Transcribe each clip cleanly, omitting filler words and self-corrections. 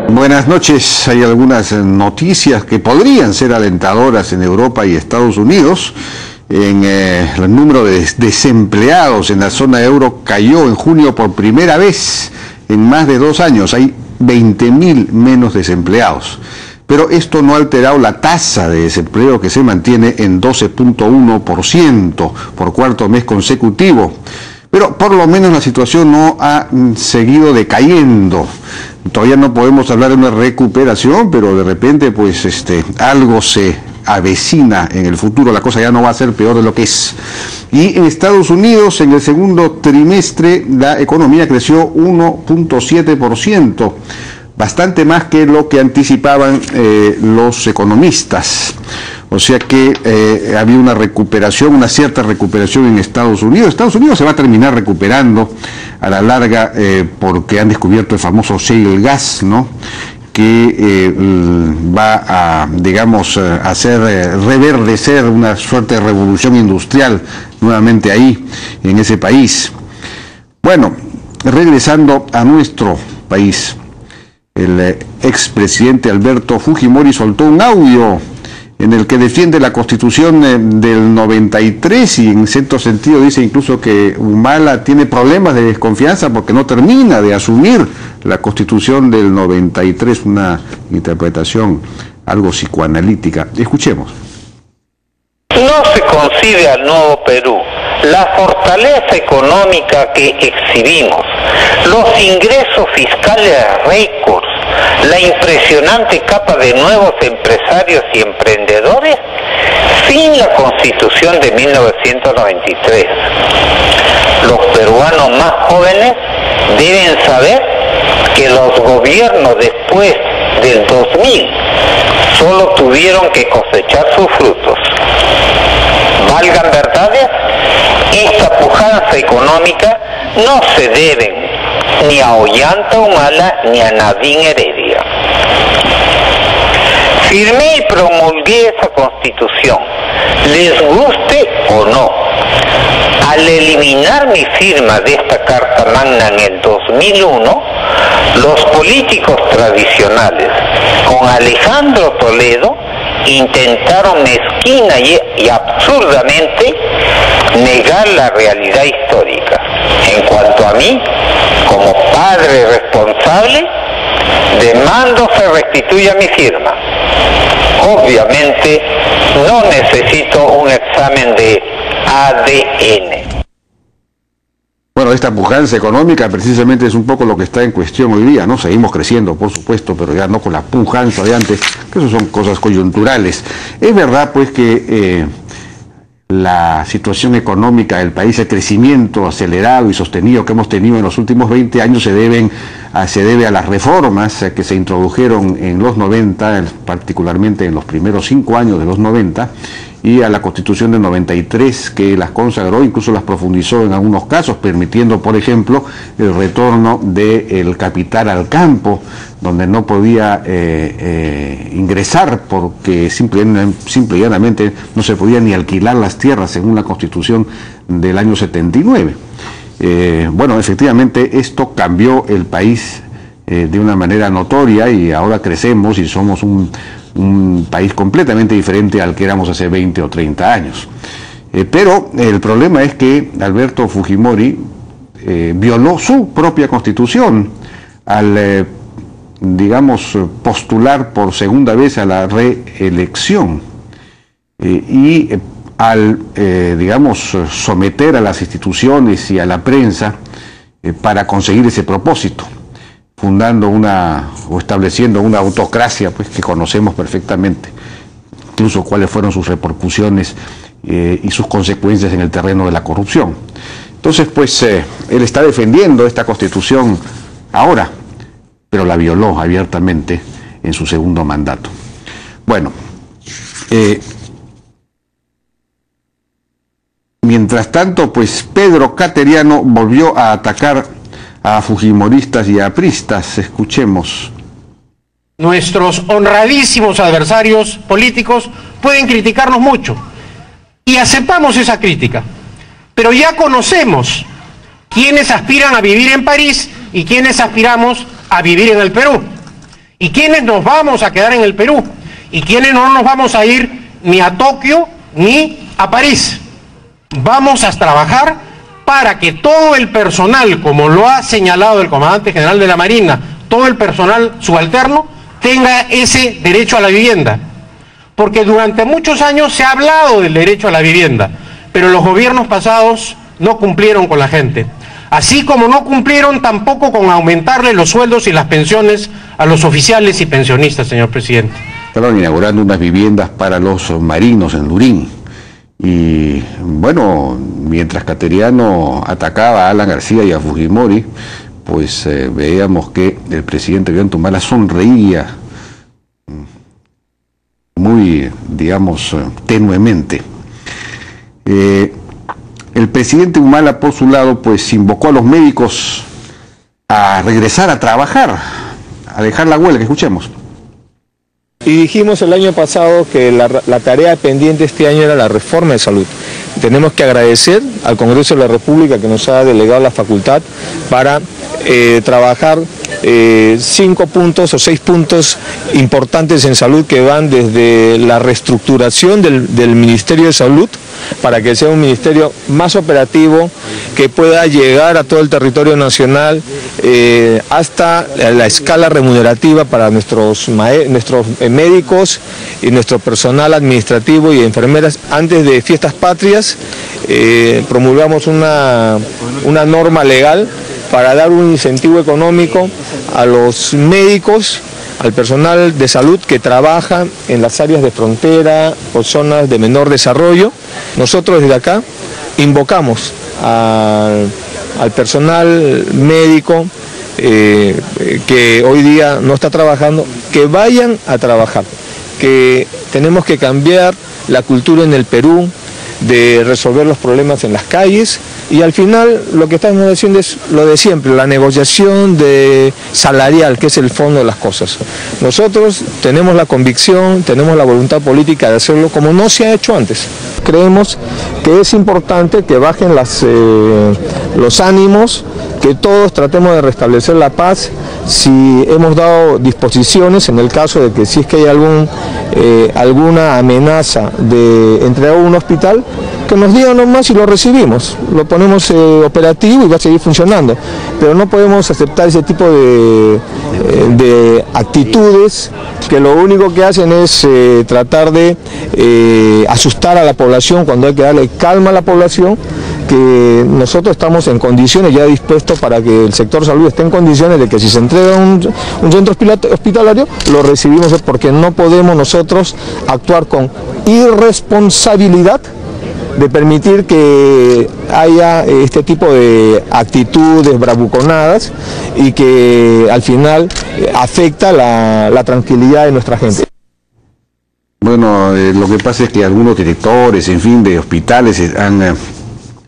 Buenas noches. Hay algunas noticias que podrían ser alentadoras en Europa y Estados Unidos. El número de desempleados en la zona euro cayó en junio por primera vez en más de 2 años. Hay 20.000 menos desempleados. Pero esto no ha alterado la tasa de desempleo, que se mantiene en 12.1% por cuarto mes consecutivo. Pero por lo menos la situación no ha seguido decayendo. Todavía no podemos hablar de una recuperación, pero de repente pues algo se avecina en el futuro. La cosa ya no va a ser peor de lo que es. Y en Estados Unidos, en el segundo trimestre, la economía creció 1.7%, bastante más que lo que anticipaban los economistas. O sea que había una recuperación, una cierta recuperación en Estados Unidos. Estados Unidos se va a terminar recuperando a la larga porque han descubierto el famoso shale gas, ¿no? Que va a, digamos, hacer reverdecer una suerte de revolución industrial nuevamente ahí, en ese país. Bueno, regresando a nuestro país, el expresidente Alberto Fujimori soltó un audio en el que defiende la Constitución del 93 y en cierto sentido dice incluso que Humala tiene problemas de desconfianza porque no termina de asumir la Constitución del 93, una interpretación algo psicoanalítica. Escuchemos. No se concibe al nuevo Perú la fortaleza económica que exhibimos, los ingresos fiscales récords, la impresionante capa de nuevos empresarios y emprendedores sin la Constitución de 1993. Los peruanos más jóvenes deben saber que los gobiernos después del 2000 solo tuvieron que cosechar sus frutos. Valgan verdades, esta pujanza económica no se debe ni a Ollanta Humala ni a Nadine Heredia. Firmé y promulgué esa Constitución, les guste o no. Al eliminar mi firma de esta Carta Magna en el 2001, los políticos tradicionales, con Alejandro Toledo, intentaron mezquina y absurdamente negar la realidad histórica. En cuanto a mí, como padre responsable, demando se restituya mi firma. Obviamente no necesito un examen de ADN. Bueno, esta pujanza económica precisamente es un poco lo que está en cuestión hoy día, ¿no? Seguimos creciendo, por supuesto, pero ya no con la pujanza de antes, que eso son cosas coyunturales. Es verdad, pues, que la situación económica del país, el crecimiento acelerado y sostenido que hemos tenido en los últimos 20 años se debe a las reformas que se introdujeron en los 90, particularmente en los primeros 5 años de los 90, y a la Constitución del 93 que las consagró, incluso las profundizó en algunos casos, permitiendo, por ejemplo, el retorno del capital al campo, donde no podía ingresar porque simple y llanamente no se podía ni alquilar las tierras según la Constitución del año 79. Bueno, efectivamente esto cambió el país de una manera notoria y ahora crecemos y somos un país completamente diferente al que éramos hace 20 o 30 años. Pero el problema es que Alberto Fujimori violó su propia Constitución al, digamos, postular por segunda vez a la reelección y al, digamos, someter a las instituciones y a la prensa para conseguir ese propósito, fundando o estableciendo una autocracia, pues, que conocemos perfectamente, incluso cuáles fueron sus repercusiones y sus consecuencias en el terreno de la corrupción. Entonces, pues, él está defendiendo esta Constitución ahora, pero la violó abiertamente en su segundo mandato. Bueno, mientras tanto, pues, Pedro Cateriano volvió a atacar a fujimoristas y a apristas. Escuchemos. Nuestros honradísimos adversarios políticos pueden criticarnos mucho y aceptamos esa crítica, pero ya conocemos quiénes aspiran a vivir en París y quiénes aspiramos a vivir en el Perú. ¿Y quiénes nos vamos a quedar en el Perú? ¿Y quiénes no nos vamos a ir ni a Tokio ni a París? Vamos a trabajar para que todo el personal, como lo ha señalado el comandante general de la Marina, todo el personal subalterno, tenga ese derecho a la vivienda. Porque durante muchos años se ha hablado del derecho a la vivienda, pero los gobiernos pasados no cumplieron con la gente. Así como no cumplieron tampoco con aumentarle los sueldos y las pensiones a los oficiales y pensionistas, señor presidente. Estaban inaugurando unas viviendas para los marinos en Lurín. Y bueno, mientras Cateriano atacaba a Alan García y a Fujimori, pues veíamos que el presidente Ollanta sonreía muy, digamos, tenuemente. El presidente Humala, por su lado, pues invocó a los médicos a regresar a trabajar, a dejar la huelga. Escuchemos. Y dijimos el año pasado que la tarea pendiente este año era la reforma de salud. Tenemos que agradecer al Congreso de la República que nos ha delegado la facultad para trabajar 5 puntos o 6 puntos importantes en salud que van desde la reestructuración del Ministerio de Salud para que sea un ministerio más operativo, que pueda llegar a todo el territorio nacional, hasta la escala remunerativa para nuestros médicos y nuestro personal administrativo y enfermeras. Antes de fiestas patrias promulgamos una norma legal para dar un incentivo económico a los médicos, al personal de salud que trabaja en las áreas de frontera o zonas de menor desarrollo. Nosotros desde acá invocamos al personal médico que hoy día no está trabajando, que vayan a trabajar, que tenemos que cambiar la cultura en el Perú de resolver los problemas en las calles, y al final lo que estamos haciendo es lo de siempre, la negociación salarial, que es el fondo de las cosas. Nosotros tenemos la convicción, tenemos la voluntad política de hacerlo como no se ha hecho antes. Creemos que es importante que bajen los ánimos, que todos tratemos de restablecer la paz. Si hemos dado disposiciones en el caso de que si es que hay alguna amenaza de entregar a un hospital, que nos digan nomás y lo recibimos, lo ponemos operativo y va a seguir funcionando. Pero no podemos aceptar ese tipo de actitudes que lo único que hacen es tratar de asustar a la población cuando hay que darle calma a la población, que nosotros estamos en condiciones ya dispuestos para que el sector salud esté en condiciones de que si se entrega un centro hospitalario, lo recibimos, porque no podemos nosotros actuar con irresponsabilidad de permitir que haya este tipo de actitudes bravuconadas y que al final afecta la tranquilidad de nuestra gente. Bueno, lo que pasa es que algunos directores, en fin, de hospitales han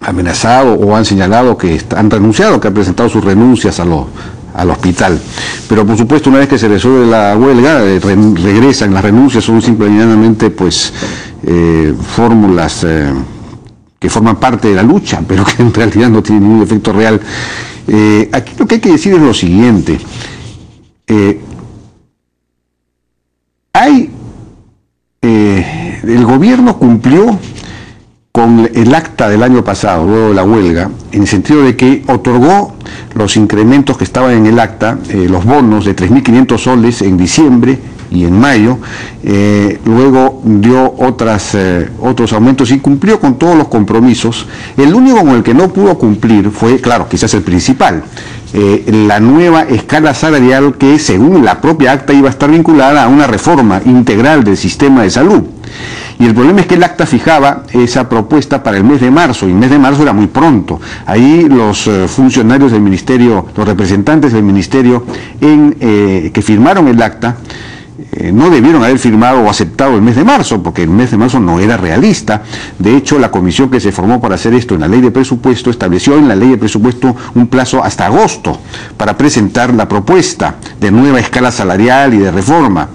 amenazado o han señalado que han renunciado, que han presentado sus renuncias al hospital. Pero por supuesto, una vez que se resuelve la huelga, regresan. Las renuncias son simplemente pues fórmulas que forman parte de la lucha, pero que en realidad no tienen ningún efecto real. Aquí lo que hay que decir es lo siguiente. El gobierno cumplió con el acta del año pasado, luego de la huelga, en el sentido de que otorgó los incrementos que estaban en el acta, los bonos de 3.500 soles en diciembre y en mayo, luego dio otros aumentos y cumplió con todos los compromisos. El único con el que no pudo cumplir fue, claro, quizás el principal, la nueva escala salarial que según la propia acta iba a estar vinculada a una reforma integral del sistema de salud. Y el problema es que el acta fijaba esa propuesta para el mes de marzo, y el mes de marzo era muy pronto. Ahí los funcionarios del ministerio, los representantes del ministerio que firmaron el acta, no debieron haber firmado o aceptado el mes de marzo, porque el mes de marzo no era realista. De hecho, la comisión que se formó para hacer esto en la ley de presupuesto estableció en la ley de presupuesto un plazo hasta agosto para presentar la propuesta de nueva escala salarial y de reforma.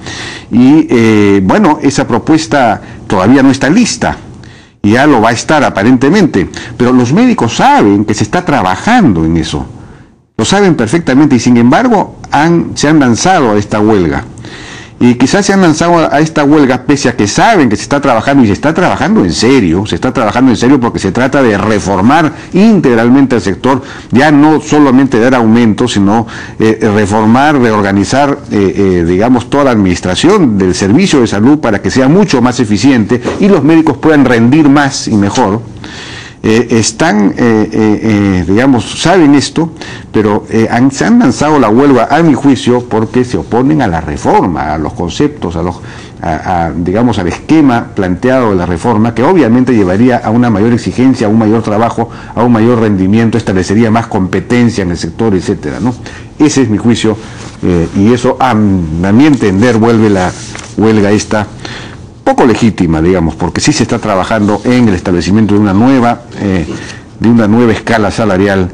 Y bueno, esa propuesta todavía no está lista, y ya lo va a estar aparentemente, pero los médicos saben que se está trabajando en eso. lo saben perfectamente y sin embargo se han lanzado a esta huelga. Y quizás se han lanzado a esta huelga pese a que saben que se está trabajando, y se está trabajando en serio, porque se trata de reformar integralmente el sector, ya no solamente dar aumentos, sino reformar, reorganizar, digamos, toda la administración del servicio de salud para que sea mucho más eficiente y los médicos puedan rendir más y mejor. Digamos, saben esto, pero se han lanzado la huelga, a mi juicio, porque se oponen a la reforma, a los conceptos, digamos, al esquema planteado de la reforma, que obviamente llevaría a una mayor exigencia, a un mayor trabajo, a un mayor rendimiento, establecería más competencia en el sector, etcétera, ¿no? Ese es mi juicio, y eso, a mi entender, vuelve la huelga esta poco legítima, digamos, porque sí se está trabajando en el establecimiento de una nueva escala salarial,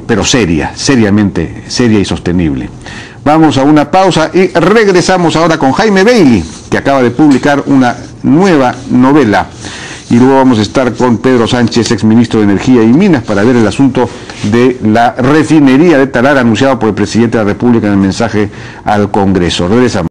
pero seriamente seria y sostenible. Vamos a una pausa y regresamos ahora con Jaime Bailey, que acaba de publicar una nueva novela. Y luego vamos a estar con Pedro Sánchez, exministro de Energía y Minas, para ver el asunto de la refinería de Talara anunciado por el presidente de la República en el mensaje al Congreso. Regresamos.